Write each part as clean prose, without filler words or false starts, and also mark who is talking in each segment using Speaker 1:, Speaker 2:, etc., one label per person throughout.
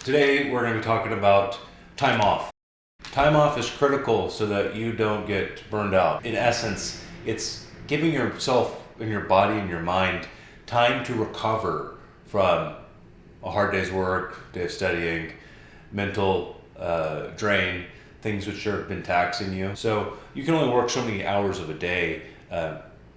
Speaker 1: Today we're going to be talking about time off. Time off is critical so that you don't get burned out. In essence, it's giving yourself and your body and your mind time to recover from a hard day's work, day of studying, mental drain, things which have been taxing you. So you can only work so many hours of a day.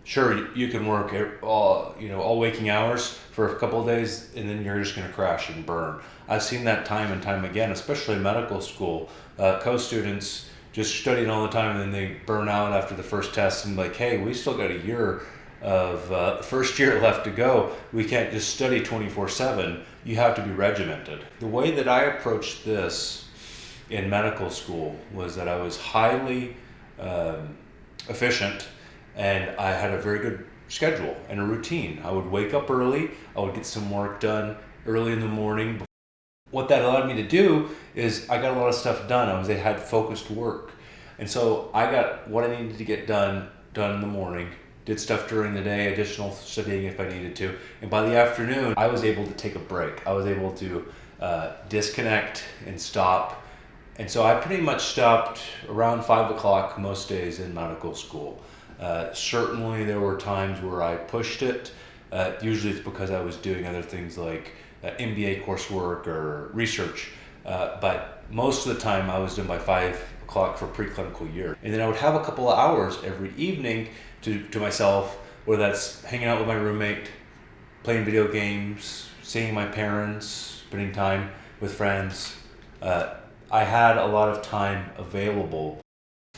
Speaker 1: Sure, you can work all waking hours for a couple of days, and then you're just going to crash and burn. I've seen that time and time again, especially in medical school. Co-students just studying all the time, and then they burn out after the first test, and like, hey, we still got a year of first year left to go. We can't just study 24/7. You have to be regimented. The way that I approached this in medical school was that I was highly efficient, and I had a very good schedule and a routine. I would wake up early. I would get some work done early in the morning. What that allowed me to do is I got a lot of stuff done. I had focused work. And so I got what I needed to get done in the morning, did stuff during the day, additional studying if I needed to. And by the afternoon, I was able to take a break. I was able to disconnect and stop. And so I pretty much stopped around 5 o'clock most days in medical school. Certainly there were times where I pushed it. Usually it's because I was doing other things like MBA coursework or research. But most of the time I was done by 5 o'clock for preclinical year. And then I would have a couple of hours every evening to myself, whether that's hanging out with my roommate, playing video games, seeing my parents, spending time with friends. I had a lot of time available.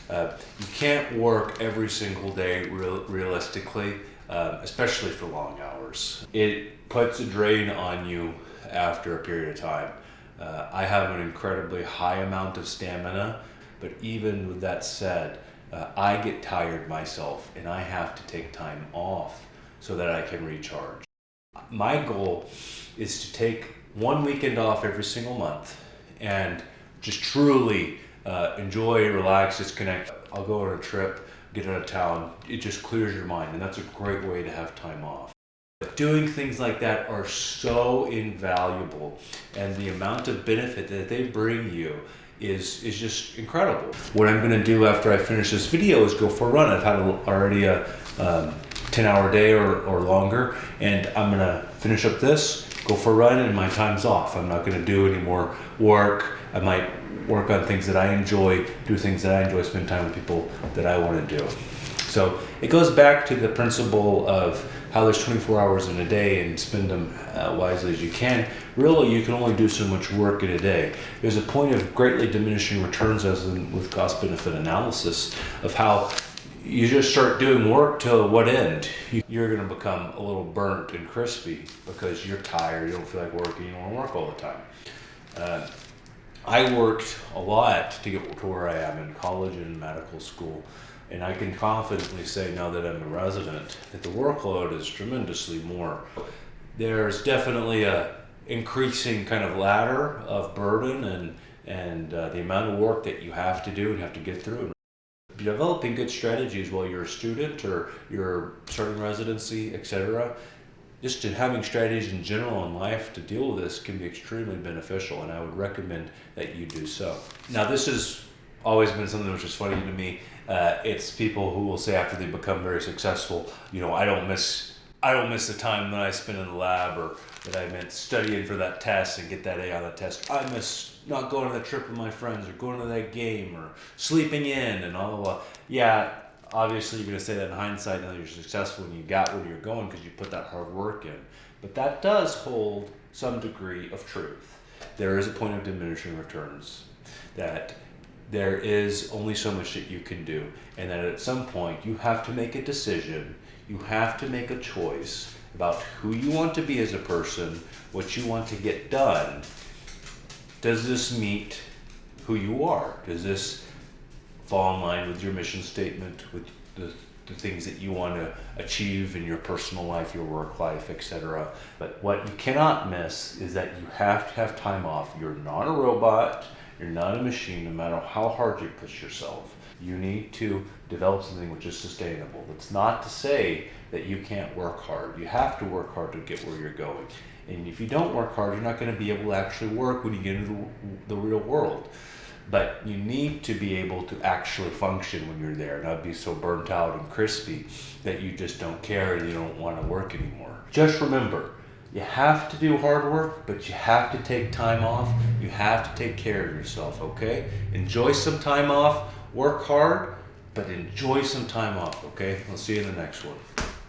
Speaker 1: You can't work every single day realistically, especially for long hours. It puts a drain on you after a period of time. I have an incredibly high amount of stamina, but even with that said, I get tired myself and I have to take time off so that I can recharge. My goal is to take one weekend off every single month and just truly enjoy, relax, disconnect. I'll go on a trip, get out of town. It just clears your mind, and that's a great way to have time off. Doing things like that are so invaluable, and the amount of benefit that they bring you is just incredible. What I'm going to do after I finish this video is go for a run. I've had already a 10-hour day or longer, and I'm going to finish up this, go for a run, and my time's off. I'm not going to do any more work. I might work on things that I enjoy, do things that I enjoy, spend time with people that I want to do. So it goes back to the principle of how there's 24 hours in a day and spend them wisely as you can. Really, you can only do so much work in a day. There's a point of greatly diminishing returns, as in with cost-benefit analysis, of how you just start doing work till what end? You're going to become a little burnt and crispy because you're tired, you don't feel like working, you don't want to work all the time. I worked a lot to get to where I am in college and in medical school, and I can confidently say now that I'm a resident that the workload is tremendously more. There's definitely a increasing kind of ladder of burden and the amount of work that you have to do and have to get through. Developing good strategies while you're a student or you're starting residency, etc., just to having strategies in general in life to deal with this can be extremely beneficial, and I would recommend that you do so. Now, this has always been something which is funny to me. It's people who will say after they become very successful, I don't miss the time that I spent in the lab or that I meant studying for that test and get that A on the test. I miss not going on the trip with my friends or going to that game or sleeping in and all blah. Yeah, obviously you're going to say that in hindsight now that you're successful and you got where you're going because you put that hard work in. But that does hold some degree of truth. There is a point of diminishing returns, that there is only so much that you can do, and that at some point you have to make a decision, you have to make a choice about who you want to be as a person, what you want to get done. Does this meet who you are? Does this fall in line with your mission statement, with the things that you want to achieve in your personal life, your work life, etc.? But what you cannot miss is that you have to have time off. You're not a robot. You're not a machine, no matter how hard you push yourself. You need to develop something which is sustainable. That's not to say that you can't work hard. You have to work hard to get where you're going. And if you don't work hard, you're not going to be able to actually work when you get into the real world. But you need to be able to actually function when you're there, not be so burnt out and crispy that you just don't care and you don't want to work anymore. Just remember, you have to do hard work, but you have to take time off. You have to take care of yourself, okay? Enjoy some time off, work hard, but enjoy some time off, okay? I'll see you in the next one.